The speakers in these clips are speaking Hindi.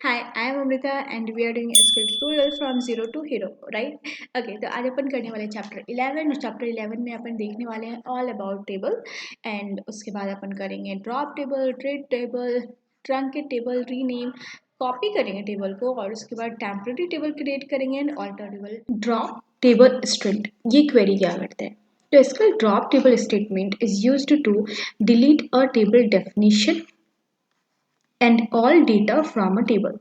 Hi, I am Amrita and we are doing a skill tutorial from zero to hero, right? Okay, तो आज अपन करने वाले चैप्टर 11 और चैप्टर 11 में अपन देखने वाले हैं ऑल अबाउट टेबल एंड उसके बाद अपन करेंगे drop table, trade table, truncate table, rename, copy करेंगे टेबल को और उसके बाद टेम्परेरी टेबल क्रिएट करेंगे and alter table. Drop table string ये क्वेरी क्या करते हैं? तो इसका drop table statement is used to delete a table definition and all data from a table.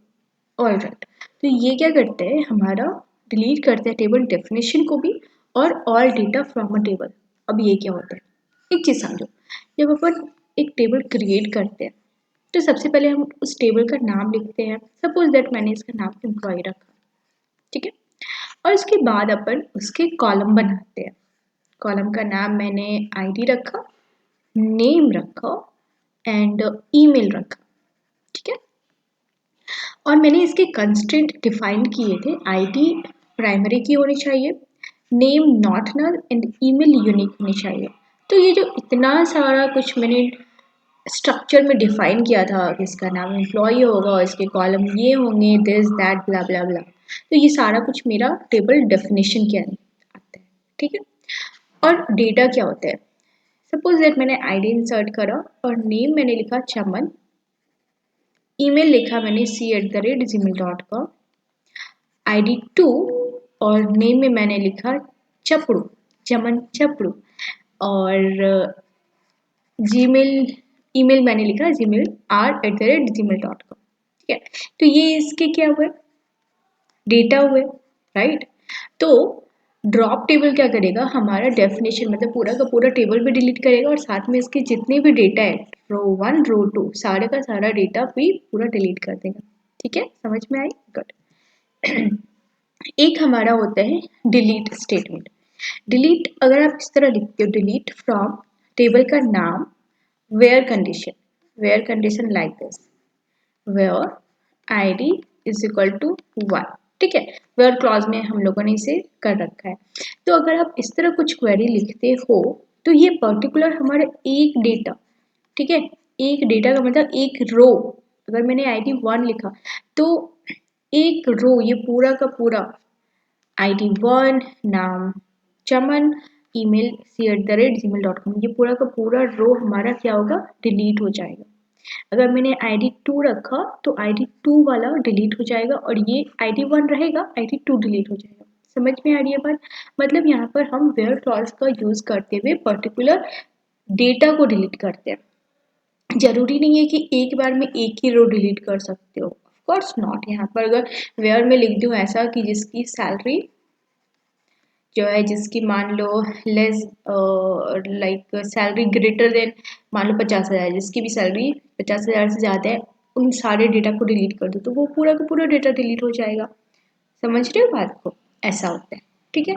Alright, तो ये क्या करते हैं, हमारा डिलीट करते हैं टेबल डेफिनेशन को भी और all data from a table. अब ये क्या होता है, एक चीज समझो। जब अपन एक टेबल क्रिएट करते हैं तो सबसे पहले हम उस टेबल का नाम लिखते हैं। सपोज दैट मैंने इसका नाम एम्प्लॉय रखा, ठीक है। और उसके बाद अपन उसके कॉलम बनाते हैं। कॉलम का नाम मैंने आईडी रखा, नेम रखा एंड ईमेल रखा, ठीक है। और मैंने इसके कंस्ट्रेंट डिफाइन किए थे। आईडी प्राइमरी की होनी चाहिए, name not null and email unique होनी चाहिए। तो ये जो इतना सारा कुछ मैंने स्ट्रक्चर में डिफाइन किया था कि इसका नाम एम्प्लॉय होगा, इसके कॉलम ये होंगे, दिस दैट ब्ला ब्ला ब्ला, तो ये सारा कुछ मेरा टेबल डेफिनेशन के अंदर आता है, ठीक है। और डेटा क्या होता है? सपोज दैट मैंने आईडी इंसर्ट करा और नेम मैंने लिखा चमन, ईमेल लिखा मैंने c@gmail.com, ID 2 और नेम में मैंने लिखा चपड़ू, चमन चपड़ू, और जीमेल ईमेल मैंने लिखा gmail@gmail.com, ठीक है। तो ये इसके क्या हुए, डेटा हुए, राइट। तो ड्रॉप टेबल क्या करेगा, हमारा डेफिनेशन मतलब पूरा का पूरा टेबल भी डिलीट करेगा और साथ में इसके जितने भी डेटा है, रो 1 रो 2 सारे का सारा डेटा भी पूरा डिलीट कर देगा, ठीक है। समझ में आई? गुड। एक हमारा होता है डिलीट स्टेटमेंट। डिलीट अगर आप इस तरह लिखते हो, डिलीट फ्रॉम टेबल का नाम, where condition, where condition like this, where ID is equal to 1, ठीक है। वेयर क्लॉज में हम लोगों ने इसे कर रखा है। तो अगर आप इस तरह कुछ क्वेरी लिखते हो तो ये पर्टिकुलर हमारा एक डेटा, ठीक है, एक डेटा का मतलब एक रो। अगर मैंने ID 1 लिखा तो एक रो, ये पूरा का पूरा ID 1 नाम चमन, ईमेल c@gmail.com, ये पूरा का पूरा रो हमारा क्या होगा, डिलीट हो जाएगा। अगर मैंने ID 2 रखा तो ID 2 वाला डिलीट हो जाएगा और ये ID 1 रहेगा, ID 2 डिलीट हो जाएगा। समझ में आ रही है बात? मतलब यहाँ पर हम वेयर क्लॉज का यूज करते हुए पर्टिकुलर डेटा को डिलीट करते हैं। जरूरी नहीं है कि एक बार में एक ही रो डिलीट कर सकते हो, ऑफ कोर्स नॉट। यहाँ पर अगर वेयर में लिख दूं ऐसा कि जिसकी सैलरी जो है, जिसकी मान लो less like salary greater than, मान लो 50,000, जिसकी भी सैलरी 50,000 से ज़्यादा है, उन सारे डेटा को डिलीट कर दो तो वो पूरा का पूरा डेटा डिलीट हो जाएगा। समझ रहे हो बात को? ऐसा होता है, ठीक है।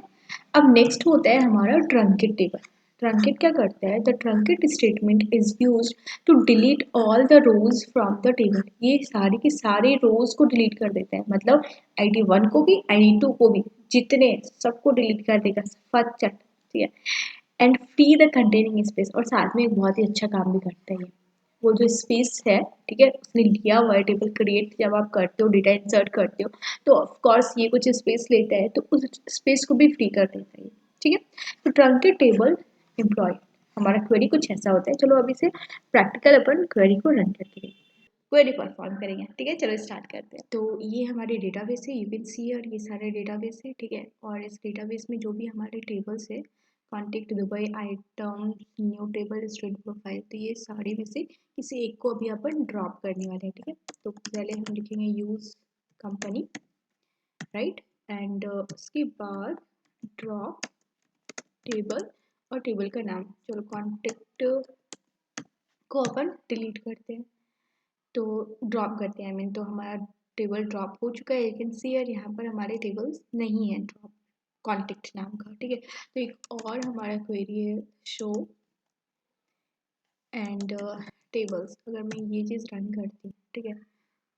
अब नेक्स्ट होता है हमारा ट्रंकेट टेबल। ट्रंकेट क्या करता है, the truncate statement is use to delete all the rows from the table. ये सारे के सारे रोज को डिलीट कर देता है, मतलब ID 1 को भी, ID 2 को भी, जितने सबको डिलीट कर देगा फट चट, ठीक है। And free the containing space, और साथ में एक बहुत ही अच्छा काम भी करता है ये। वो जो स्पेस है, ठीक है, उसने लिया हुआ है टेबल क्रिएट, जब आप करते हो डेटा इंसर्ट करते हो तो ऑफ कोर्स ये कुछ स्पेस लेता है, तो उस स्पेस को भी फ्री कर देता है, ठीक है। तो ट्रंकेट टेबल एम्प्लॉय, हमारा क्वेरी कुछ ऐसा होता है। चलो अभी से प्रैक्टिकल अपन क्वेरी को रन करके देखते हैं, क्वेरी परफॉर्म करेंगे, ठीक है। चलो स्टार्ट करते हैं। तो ये हमारे डेटाबेस है, यू कैन सी, और ये सारे डेटाबेस है, ठीक है। और इस डेटाबेस में जो भी हमारे टेबल्स है, contact, Dubai, item, new table, student profile, तो ये सारे में से किसी एक को अभी अपन ड्रॉप करने वाले हैं, ठीक है। तो पहले हम लिखेंगे यूज कंपनी, राइट, एंड उसके बाद ड्रॉप टेबल और टेबल का नाम, चलो कॉन्टेक्ट को अपन डिलीट करते हैं, तो ड्रॉप करते हैं, आई मीन, तो हमारा टेबल ड्रॉप हो चुका है, यू कैन सी, और यहाँ पर हमारे टेबल्स नहीं है ड्रॉप कॉन्टेक्ट नाम का, ठीक है। तो एक और हमारा क्वेरी है शो एंड टेबल्स। अगर मैं ये चीज़ रन करती हूँ, ठीक है,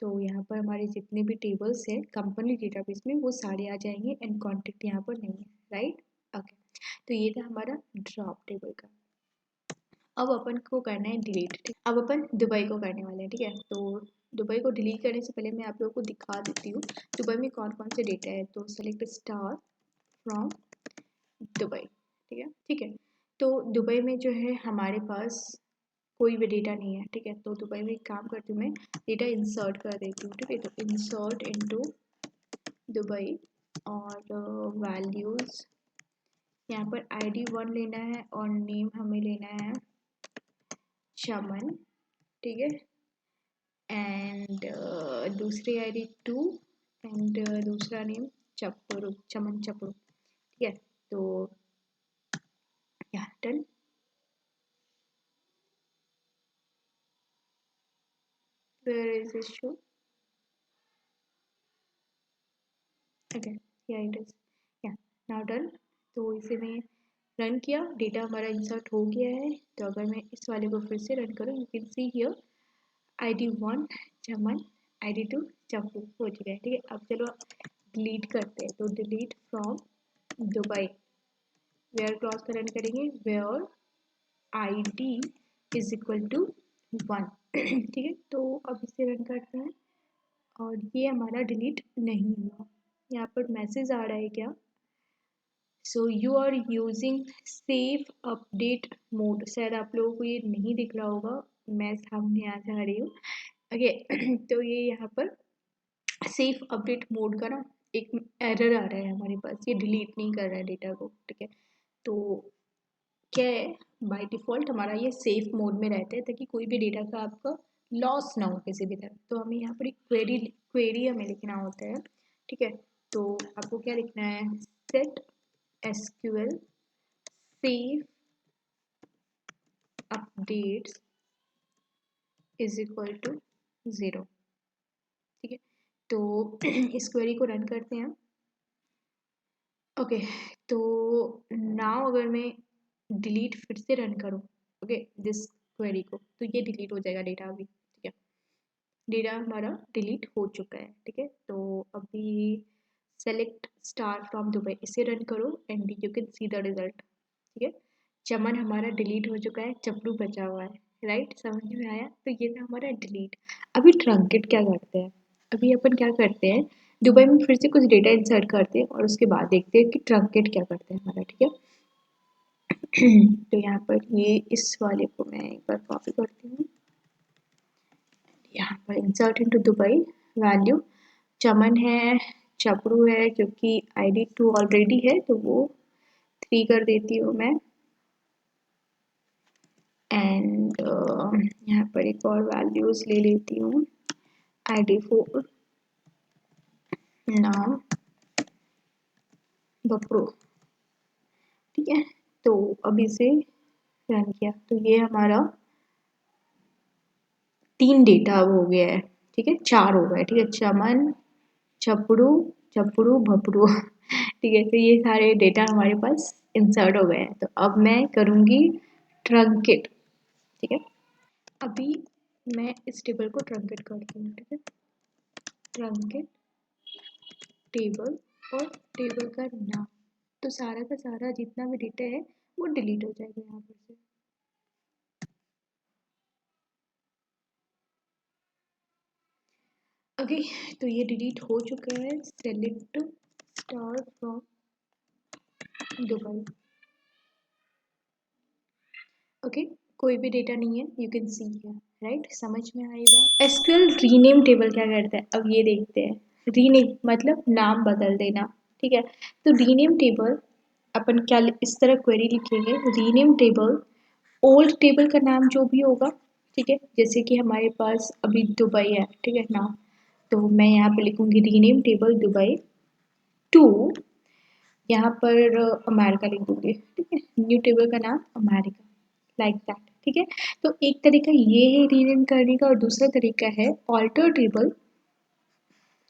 तो यहाँ पर हमारे जितने भी टेबल्स हैं कंपनी डेटाबेस में वो सारे आ जाएंगे एंड कॉन्टेक्ट यहाँ पर नहीं है, राइट। ओके, तो ये था हमारा ड्रॉप टेबल का। अब अपन को करना है डिलीट, ठीक। अब अपन दुबई को करने वाले हैं, ठीक है। तो दुबई को डिलीट करने से पहले मैं आप लोगों को दिखा देती हूँ दुबई में कौन कौन से डेटा है। तो सेलेक्ट स्टार फ्रॉम दुबई, ठीक है। तो दुबई में जो है हमारे पास कोई भी डेटा नहीं है, ठीक है। तो दुबई में एक काम करती हूँ, मैं डेटा इंसर्ट कर देती हूँ, ठीक है। तो इंसर्ट इनटू दुबई और वैल्यूज़, यहाँ पर ID 1 लेना है और नेम हमें लेना है चमन, ठीक है। एंड दूसरी ID 2 एंड दूसरा नेम चपड़ू, चमन चपड़ू, ठीक है। तो या done. Where is this show? Okay, yeah it is. Yeah, now done. तो इसे मैं रन किया, डेटा हमारा इंसर्ट हो गया है। तो अगर मैं इस वाले को फिर से रन करूँ, you can see here ID 1 Chaman, ID 2 चप्पू हो चुका है, ठीक है। अब चलो डिलीट करते हैं। तो delete from Dubai, where clause का रन करेंगे, where ID is equal to 1, ठीक है। तो अब इसे रन करते हैं और ये हमारा डिलीट नहीं हुआ। यहाँ पर मैसेज आ रहा है क्या, so you are using safe update mode. शायद आप लोगों को ये नहीं दिख रहा होगा, मैं सामने आ जा रही हूँ, ओके। तो ये यहाँ पर सेफ अपडेट मोड का ना एक एरर आ रहा है हमारे पास, ये डिलीट नहीं कर रहा है डेटा को, ठीक है। तो क्या है, बाय डिफ़ॉल्ट हमारा ये सेफ मोड में रहता है ताकि कोई भी डेटा का आपका लॉस ना हो किसी भी तरह। तो हमें यहाँ पर एक क्वेरी हमें लिखना होता है, ठीक है। तो आपको क्या लिखना है, set SQL safe updates is equal to 0, ठीक है। तो इस क्वेरी को रन करते हैं, ओके। तो नाउ अगर मैं डिलीट फिर से रन करूँ, ओके, दिस क्वेरी को, तो ये डिलीट हो जाएगा डेटा अभी, ठीक है। डेटा हमारा डिलीट हो चुका है, ठीक है। तो अभी सेलेक्ट स्टार फ्रॉम दुबई, इसे रन करो and you can see the result, ठीक है। चमन हमारा डिलीट हो चुका है, चपड़ू बचा हुआ है, राइट, समझ में आया। तो ये था हमारा डिलीट। अभी ट्रंकेट क्या करते हैं, अभी अपन क्या करते हैं, दुबई में फिर से कुछ डेटा इंसर्ट करते हैं और उसके बाद देखते हैं कि ट्रंकेट क्या करते हैं हमारा, ठीक है। तो यहाँ पर ये इस वाले को मैं एक बार कॉपी करती हूँ, यहाँ पर इंसर्ट इनटू दुबई, वैल्यू चमन है, चपड़ू है, क्योंकि ID 2 ऑलरेडी है तो वो 3 कर देती हूँ मैं। एंड यहाँ पर एक और वैल्यूज ले लेती हूँ, ID 4 नाम बपरू, ठीक है। तो अभी से रन किया तो ये हमारा 3 डेटा अब हो गया है, ठीक है, 4 हो गए, ठीक है। चमन, चपड़ू, चपड़ू भपड़ू, ठीक है। तो ये सारे डेटा हमारे पास इंसर्ट हो गए हैं। तो अब मैं करूँगी ट्रंकेट, ठीक है। अभी मैं इस टेबल को ट्रंकेट करती हूँ, ठीक है। ट्रंकेट टेबल और टेबल का नाम, तो सारा का सारा जितना भी डेटा है वो डिलीट हो जाएगा यहाँ पर से। ओके, तो ये डिलीट हो चुका है। Select star from Dubai, okay. कोई भी डेटा नहीं है, you can see here, right, समझ में आई बात। एसक्यूएल रीनेम टेबल क्या करता है, अब ये देखते हैं। रीनेम मतलब नाम बदल देना, ठीक है। तो रीनेम टेबल अपन क्या इस तरह क्वेरी लिखेंगे, रीनेम टेबल ओल्ड टेबल का नाम जो भी होगा, ठीक है। जैसे कि हमारे पास अभी दुबई है, ठीक है नाम, तो मैं यहाँ पे लिखूंगी रीनेम टेबल दुबई टू, यहाँ पर अमेरिका लिख दूंगी, ठीक है। न्यू टेबल का नाम अमेरिका, लाइक दैट, ठीक है। तो एक तरीका ये है रीनेम करने का और दूसरा तरीका है alter table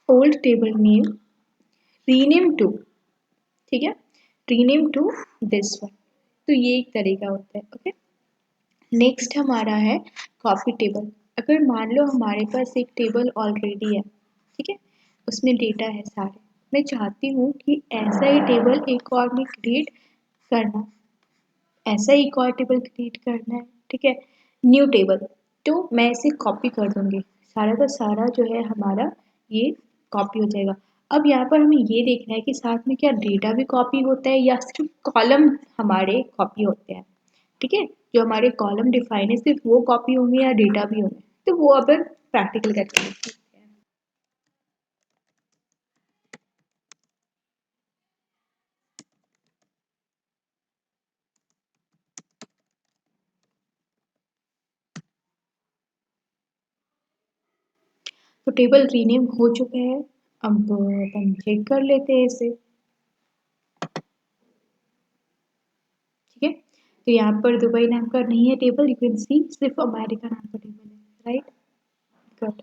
old table name rename to, ठीक है, रीनेम टू दिस वन। तो ये एक तरीका होता है, ओके। नेक्स्ट हमारा है कॉपी टेबल। अगर मान लो हमारे पास एक टेबल ऑलरेडी है, ठीक है, उसमें डेटा है सारे, मैं चाहती हूँ कि ऐसा ही टेबल एक और में क्रिएट करना, ऐसा ही एक और टेबल क्रिएट करना है, ठीक है, न्यू टेबल। तो मैं इसे कॉपी कर दूंगी, सारा का सारा जो है हमारा ये कॉपी हो जाएगा। अब यहाँ पर हमें ये देखना है कि साथ में क्या डेटा भी कॉपी होता है या सिर्फ कॉलम हमारे कॉपी होते हैं। ठीक है, जो हमारे कॉलम डिफाइन है सिर्फ वो कॉपी होंगे या डेटा भी होंगे, तो वो अपन प्रैक्टिकल करके देखते हैं। तो टेबल रीनेम हो चुका है। अब अपन चेक कर लेते हैं इसे। ठीक है, तो यहाँ पर दुबई नाम का नहीं है टेबल, यू कैन सी सिर्फ अमेरिका नाम का टेबल है, राइट। गुड।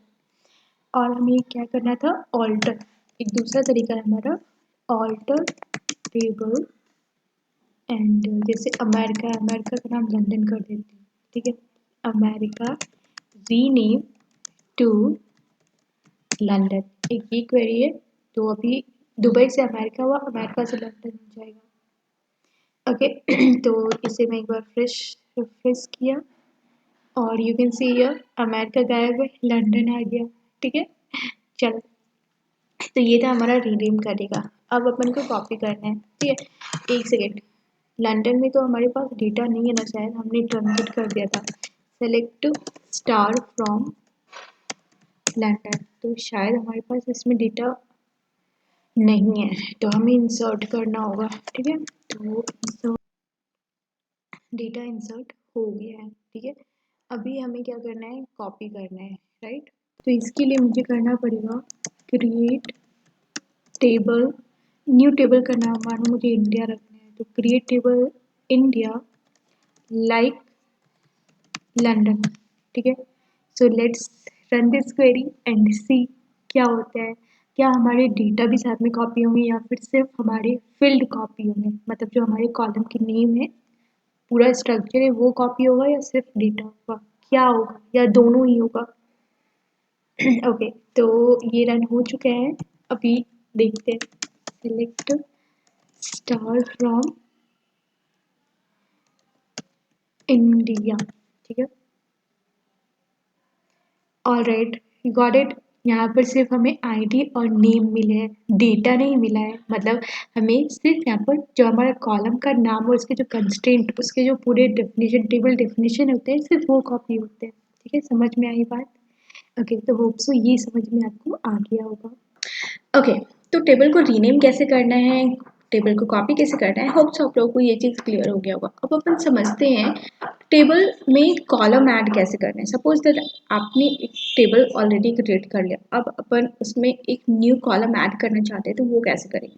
और हमें क्या करना था, ऑल्टर, एक दूसरा तरीका है हमारा, ऑल्टर टेबल एंड जैसे अमेरिका है, अमेरिका का नाम लंदन कर देते हैं। ठीक है, अमेरिका रीनेम टू लंदन, एक ये क्वेरी है। तो अभी दुबई से अमेरिका हुआ, अमेरिका से लंदन हो जाएगा। ओके तो इसे मैं एक बार रिफ्रेश किया और you can see here America गायब है, लंदन आ गया। ठीक है, चलो, तो ये था हमारा रीनेम करने का। अब अपन को कॉपी करना है। ठीक है, एक सेकेंड, लंदन में तो हमारे पास डेटा नहीं है ना, शायद हमने ट्रांसलेट कर दिया था। सेलेक्ट स्टार फ्रॉम लंदन, तो शायद हमारे पास इसमें डेटा नहीं है, तो हमें इंसर्ट करना होगा। ठीक है, तो इंसर्ट, डेटा इंसर्ट हो गया है। ठीक है, अभी हमें क्या करना है, कॉपी करना है, राइट। तो इसके लिए मुझे करना पड़ेगा क्रिएट टेबल, न्यू टेबल का नाम मानो मुझे इंडिया रखना है, तो create table India like London. ठीक है, so let's run this query and see क्या होता है। क्या हमारे डेटा भी साथ में कॉपी होंगे या फिर सिर्फ हमारे फील्ड कॉपी होंगे, मतलब जो हमारे कॉलम की नेम है, पूरा स्ट्रक्चर है, वो कॉपी होगा या सिर्फ डेटा होगा, क्या होगा, या दोनों ही होगा। ओके, तो ये रन हो चुका है। अभी देखते हैं, सिलेक्ट स्टार फ्रॉम इंडिया। ठीक है, ऑलराइट, यू गॉट इट। यहाँ पर सिर्फ हमें आईडी और नेम मिले हैं, डेटा नहीं मिला है। मतलब हमें सिर्फ यहाँ पर जो हमारा कॉलम का नाम और उसके जो कंस्ट्रेंट, उसके जो पूरे डेफिनेशन, टेबल डेफिनेशन होते हैं, सिर्फ वो कॉपी होते हैं। ठीक है, समझ में आई बात। ओके, तो होप सो ये समझ में आपको आ गया होगा। ओके, तो टेबल को रीनेम कैसे करना है, टेबल को कॉपी कैसे करना है, होप सो आप लोगों को ये चीज़ क्लियर हो गया होगा। अब अपन समझते हैं टेबल में कॉलम ऐड कैसे करना है। सपोज दैट आपने एक टेबल ऑलरेडी क्रिएट कर लिया, अब अपन उसमें एक न्यू कॉलम ऐड करना चाहते हैं, तो वो कैसे करेंगे।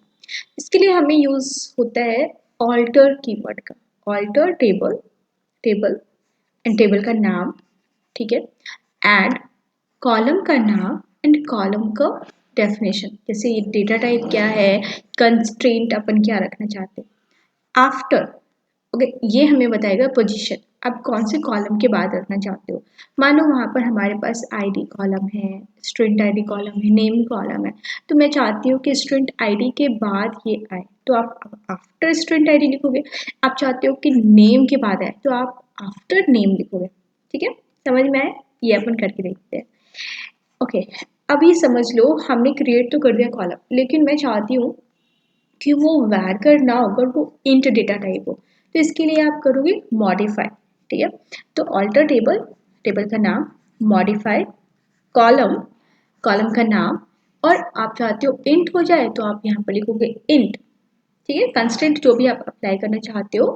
इसके लिए हमें यूज़ होता है ऑल्टर कीवर्ड का। Alter table, table and table का नाम, ठीक है, ऐड कॉलम का नाम एंड कॉलम का डेफिनेशन, जैसे ये डेटा टाइप क्या है, कंस्ट्रेंट अपन क्या रखना चाहते हैं। आफ्टर, ओके, ये हमें बताएगा पोजीशन, आप कौन से कॉलम के बाद रखना चाहते हो। मानो वहाँ पर हमारे पास आईडी कॉलम है, स्टूडेंट आईडी कॉलम है, नेम कॉलम है, तो मैं चाहती हूँ कि स्टूडेंट आईडी के बाद ये आए, तो आप आफ्टर स्टूडेंट आईडी लिखोगे। आप चाहते हो कि नेम के बाद आए, तो आप आफ्टर नेम लिखोगे। ठीक है, समझ में आए, ये अपन करके देखते हैं। ओके, अभी समझ लो हमने क्रिएट तो कर दिया कॉलम, लेकिन मैं चाहती हूँ कि वो वैर ना होकर वो इंट डेटा टाइप हो, तो इसके लिए आप करोगे मॉडिफाई। ठीक है, तो ऑल्टर टेबल, टेबल का नाम, मॉडिफाई कॉलम, कॉलम का नाम, और आप चाहते हो इंट हो जाए, तो आप यहाँ पर लिखोगे इंट। ठीक है, कंस्टेंट जो भी आप अप्लाई करना चाहते हो।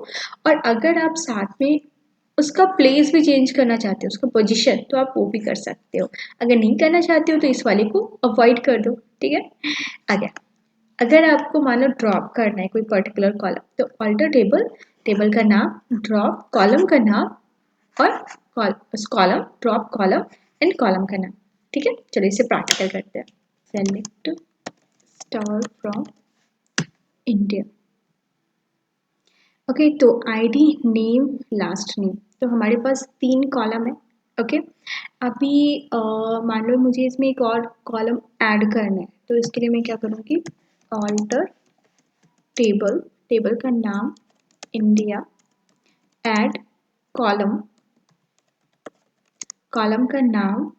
और अगर आप साथ में उसका प्लेस भी चेंज करना चाहते हो, उसका पोजीशन, तो आप वो भी कर सकते हो। अगर नहीं करना चाहते हो तो इस वाले को अवॉइड कर दो। ठीक है, आगे अगर आपको मानो ड्रॉप करना है कोई पर्टिकुलर कॉलम, तो ऑल्टर टेबल, टेबल का नाम, ड्रॉप कॉलम का नाम, और column, drop column and column का नाम। ठीक है, चलिए इसे प्रैक्टिकल करते हैं। Select star from India. Okay, तो आईडी, नेम, लास्ट नेम, तो हमारे पास 3 कॉलम है। ओके, अभी मान लो मुझे इसमें एक और कॉलम ऐड करना है, तो इसके लिए मैं क्या करूँगी, ऑल्टर टेबल, टेबल का नाम इंडिया, ऐड कॉलम, कॉलम का नाम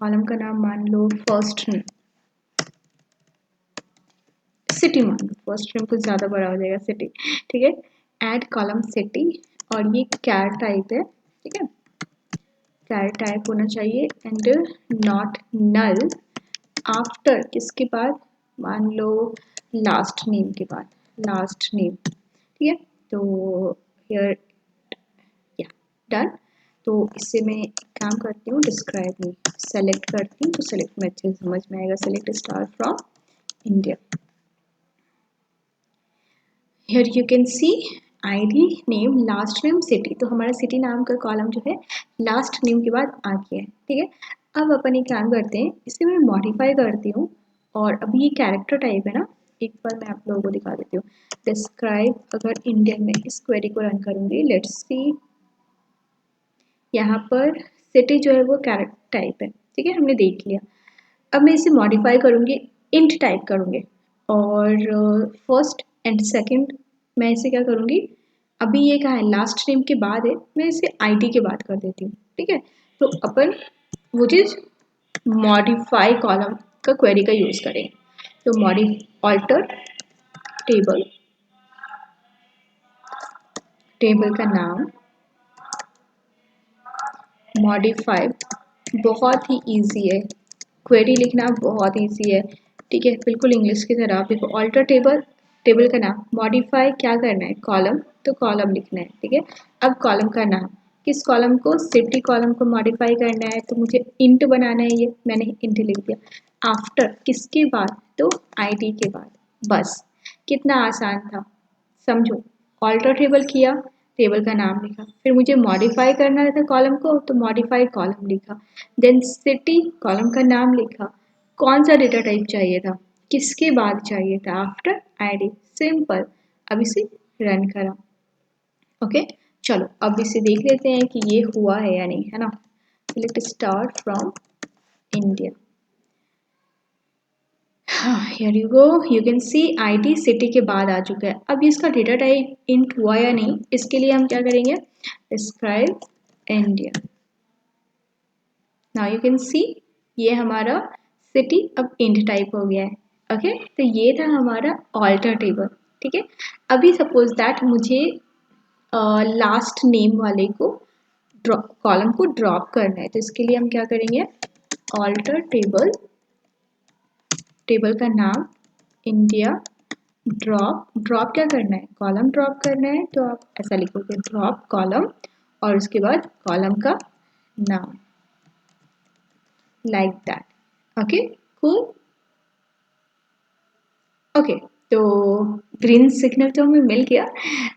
कॉलम का नाम मान लो फर्स्ट नेम, सिटी मान लो, फर्स्ट नेम कुछ ज़्यादा बड़ा हो जाएगा, सिटी, ठीक है। ऐड कॉलम सिटी, और ये कैर टाइप है, ठीक है, कैर टाइप होना चाहिए एंड नॉट नल आफ्टर, किसके बाद, मान लो लास्ट नेम के बाद, लास्ट नेम, ठीक है। तो हियर, या डन। तो इससे मैं काम करती हूँ, डिस्क्राइब में सेलेक्ट करती हूँ, तो सेलेक्ट में अच्छे से समझ में आएगा, select star from India. Here you can see ID name last name city, तो हमारा सिटी नाम का कॉलम जो है लास्ट नेम के बाद आ गया है, ठीक है। अब अपन एक काम करते हैं, इसे मैं मॉडिफाई करती हूँ, और अभी ये कैरेक्टर टाइप है ना, एक बार मैं आप लोगों को दिखा देती हूँ। डिस्क्राइब, अगर इंडियन में इस क्वेरी को रन करूँगी, लेट्स सी, यहाँ पर सिटी जो है वो कैरेक्टर टाइप है, ठीक है, हमने देख लिया। अब मैं इसे मॉडिफाई करूँगी, इंट टाइप करूँगी, और फर्स्ट एंड सेकंड मैं इसे क्या करूँगी, अभी ये कहाँ है, लास्ट नेम के बाद है, मैं इसे आईडी के बाद कर देती हूँ, ठीक है। तो अपन वो चीज़ मॉडिफाई कॉलम का क्वेरी का यूज़ करेंगे, तो ऑल्टर टेबल, टेबल का नाम मॉडिफाई, बहुत ही इजी है, क्वेरी लिखना बहुत इजी है, ठीक है, बिल्कुल इंग्लिश की तरह। देखो ऑल्टर टेबल, टेबल का नाम, मॉडिफाई क्या करना है, कॉलम, तो कॉलम लिखना है, ठीक है। अब कॉलम का नाम, किस कॉलम को, सिटी कॉलम को मॉडिफाई करना है, तो मुझे इंट बनाना है, ये मैंने इंट लिख दिया। आफ्टर, किसके बाद, तो आईडी के बाद, बस, कितना आसान था, समझो। ऑल्टर टेबल किया, टेबल का नाम लिखा, फिर मुझे मॉडिफाई करना था कॉलम को, तो मॉडिफाई कॉलम लिखा, देन सिटी, कॉलम का नाम लिखा, कौन सा डेटा टाइप चाहिए था, किसके बाद चाहिए था, आफ्टर आईडी, सिंपल। अब इसे रन करा, ओके। चलो अब इसे देख लेते हैं कि ये हुआ है या नहीं, है ना। सिलेक्ट स्टार फ्रॉम इंडिया, हाँ, here you go, you can see ID city के बाद आ चुका है। अब इसका डेटा टाइप इंट हुआ या नहीं, इसके लिए हम क्या करेंगे, describe India, now you can see ये हमारा सिटी अब इंट टाइप हो गया है, ओके। तो ये था हमारा ऑल्टर टेबल, ठीक है। अभी सपोज दैट मुझे लास्ट नेम वाले को कॉलम को ड्रॉप करना है, तो इसके लिए हम क्या करेंगे, ऑल्टर टेबल, टेबल का नाम इंडिया, ड्रॉप, ड्रॉप क्या करना है, कॉलम ड्रॉप करना है, तो आप ऐसा लिखोगे ड्रॉप कॉलम, और उसके बाद कॉलम का नाम, like that, okay, cool, okay. तो ग्रीन सिग्नल तो हमें मिल गया,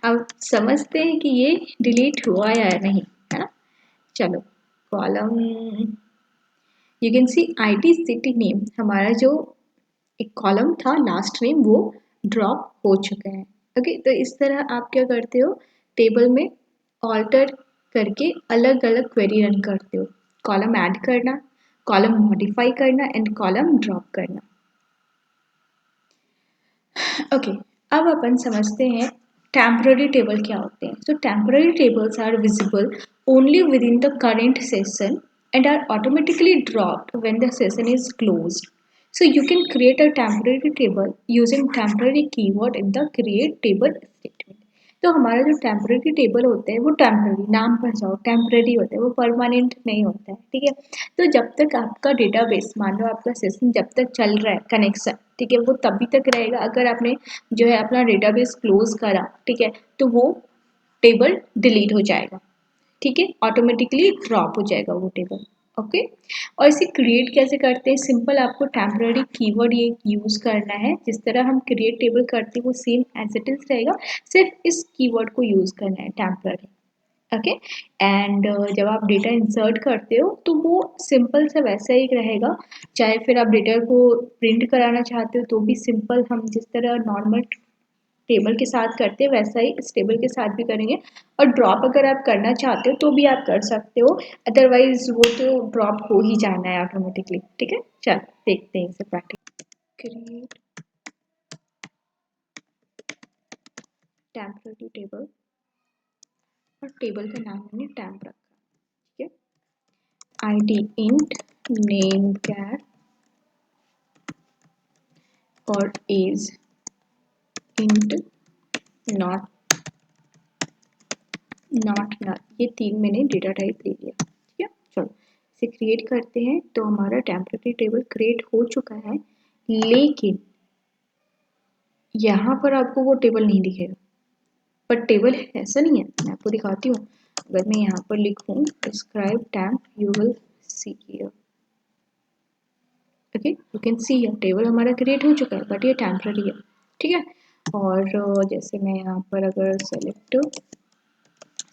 अब समझते हैं कि ये डिलीट हुआ या नहीं, है ना। चलो column, you can see ID city name, हमारा जो एक कॉलम था लास्ट में वो ड्रॉप हो चुका है, ओके। तो इस तरह आप क्या करते हो, टेबल में ऑल्टर करके अलग अलग क्वेरी रन करते हो, कॉलम ऐड करना, कॉलम मॉडिफाई करना एंड कॉलम ड्रॉप करना, ओके। अब अपन समझते हैं टेम्पररी टेबल क्या होते हैं। So temporary tables are visible only within the current session and are automatically dropped when the session is closed. So you can create a temporary table using temporary keyword in the create table statement. तो हमारा जो टेम्पररी टेबल होता है वो टेम्पररी, नाम पर जाओ, टेम्पररी होता है, वो परमानेंट नहीं होता है, ठीक है। तो जब तक आपका डेटाबेस, मान लो आपका सेशन जब तक चल रहा है कनेक्शन, ठीक है, वो तभी तक रहेगा। अगर आपने जो है अपना डेटाबेस क्लोज करा, ठीक है, तो वो टेबल डिलीट हो जाएगा, ठीक है, ऑटोमेटिकली ड्रॉप हो जाएगा वो टेबल, ओके। और इसे क्रिएट कैसे करते हैं, सिंपल, आपको टेम्पररी कीवर्ड ये यूज़ करना है, जिस तरह हम क्रिएट टेबल करते हैं वो सेम एज इट इज रहेगा, सिर्फ इस कीवर्ड को यूज़ करना है, टेम्पररी, ओके। एंड जब आप डेटा इंसर्ट करते हो तो वो सिंपल सा वैसा ही रहेगा, चाहे फिर आप डेटा को प्रिंट कराना चाहते हो तो भी सिंपल, हम जिस तरह नॉर्मल टेबल के साथ करते हैं वैसा ही इस टेबल के साथ भी करेंगे। और ड्रॉप अगर आप करना चाहते हो तो भी आप कर सकते हो, अदरवाइज वो तो ड्रॉप हो ही जाना है ऑटोमेटिकली, ठीक है। चल देखते हैं इसे प्रैक्टिस, क्रिएट टेम्पररी टेबल, और टेबल का नाम हमने टैम्प रखा, ठीक है, id int नेम कैर और एज इंट नॉट नल, ये 3 मैंने डेटा टाइप ले लिया। ठीक है, चलो इसे क्रिएट करते हैं। तो हमारा टेम्परेरी टेबल क्रिएट हो चुका है, लेकिन यहाँ पर आपको वो टेबल नहीं दिखेगा। पर टेबल है ऐसा नहीं है, मैं आपको दिखाती हूँ। अगर मैं यहाँ पर लिखूँ describe temp, you will see here, okay, you can see here table हमारा क्रिएट हो चुका है, बट ये टेम्पररी है। ठीक है, और जैसे मैं यहाँ पर अगर सेलेक्ट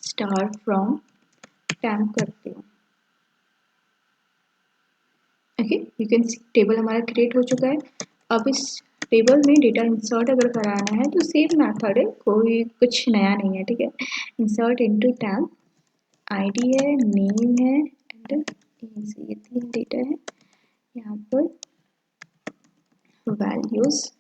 स्टार फ्रॉम टैम्प करती हूँ, okay, you can see table हमारा क्रिएट हो चुका है। अब इस टेबल में डेटा इंसर्ट अगर कराना है तो सेम मेथड है, कोई कुछ नया नहीं है। ठीक है, इंसर्ट इनटू टैम्प, आईडी है, नेम है एंड ये 3 डेटा है। यहाँ पर वैल्यूज,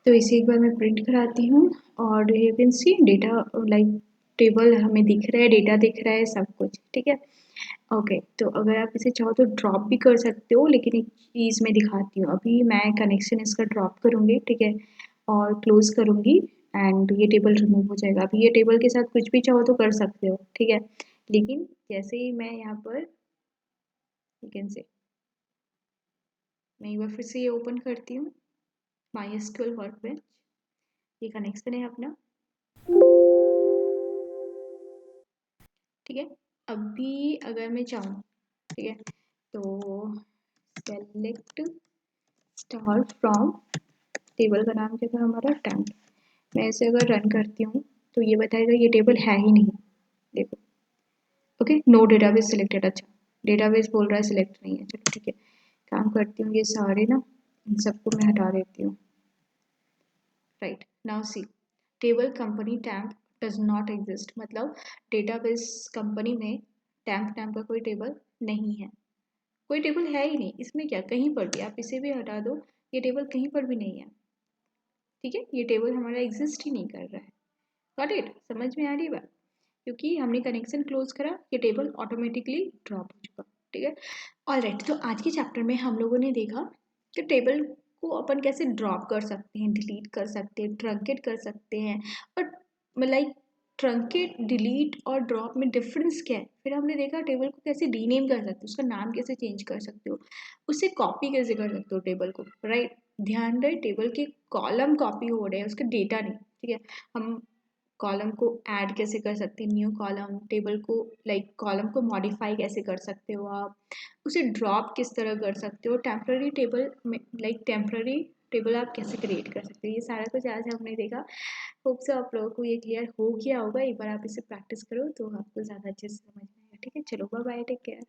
तो इसे एक बार मैं प्रिंट कराती हूँ और you can see data like table हमें दिख रहा है, डेटा दिख रहा है, सब कुछ। ठीक है, ओके, तो अगर आप इसे चाहो तो ड्रॉप भी कर सकते हो, लेकिन एक चीज़ मैं दिखाती हूँ। अभी मैं कनेक्शन इसका ड्रॉप करूँगी, ठीक है, और क्लोज करूँगी एंड ये टेबल रिमूव हो जाएगा। अभी ये टेबल के साथ कुछ भी चाहो तो कर सकते हो। ठीक है, लेकिन जैसे ही मैं यहाँ पर यू कैन से, मैं एक बार फिर से ये ओपन करती हूँ MySQL वर्कबेंच, ये कनेक्शन है अपना। ठीक है, अभी अगर मैं चाहूँ, ठीक है, तो सेलेक्ट स्टार फ्रॉम, टेबल का नाम क्या था हमारा, टैम्प। मैं इसे अगर रन करती हूँ तो ये बताएगा ये टेबल है ही नहीं। देखो, ओके, नो डेटाबेस सिलेक्टेड। अच्छा, डेटाबेस बोल रहा है सिलेक्ट नहीं है। चलो ठीक है, काम करती हूँ, ये सारे ना इन सबको मैं हटा देती हूँ। Right, now see table company temp does not exist, मतलब डेटाबेस कंपनी में टैम्प नाम का कोई टेबल नहीं है। कोई टेबल है ही नहीं इसमें, क्या कहीं पर भी आप इसे भी हटा दो, ये टेबल कहीं पर भी नहीं है। ठीक है, ये टेबल हमारा एग्जिस्ट ही नहीं कर रहा है। गॉट इट, समझ में आ रही बात? क्योंकि हमने कनेक्शन क्लोज करा, ये टेबल ऑटोमेटिकली ड्रॉप हो चुका। ठीक है, ऑलराइट, तो आज के चैप्टर में हम लोगों ने देखा कि टेबल को अपन कैसे ड्रॉप कर सकते हैं, डिलीट कर सकते हैं, ट्रंकेट कर सकते हैं, और लाइक ट्रंकेट, डिलीट और ड्रॉप में डिफरेंस क्या है। फिर हमने देखा टेबल को कैसे रीनेम कर सकते हो, उसका नाम कैसे चेंज कर सकते हो, उससे कॉपी कैसे कर सकते हो टेबल को। राइट, ध्यान रहे टेबल के कॉलम कॉपी हो रहे हैं, उसका डेटा नहीं। ठीक है, हम कॉलम को ऐड कैसे कर सकते हैं, न्यू कॉलम, टेबल को लाइक कॉलम को मॉडिफाई कैसे कर सकते हो आप, उसे ड्रॉप किस तरह कर सकते हो, टेम्प्ररी टेबल में लाइक टेम्प्ररी टेबल आप कैसे क्रिएट कर सकते हो, ये सारा कुछ आज हमने देखा। होप से आप लोगों को ये क्लियर हो गया होगा। एक बार आप इसे प्रैक्टिस करो तो आपको ज़्यादा अच्छे से समझ में आएगा। ठीक है, चलो बाय बाय, टेक केयर।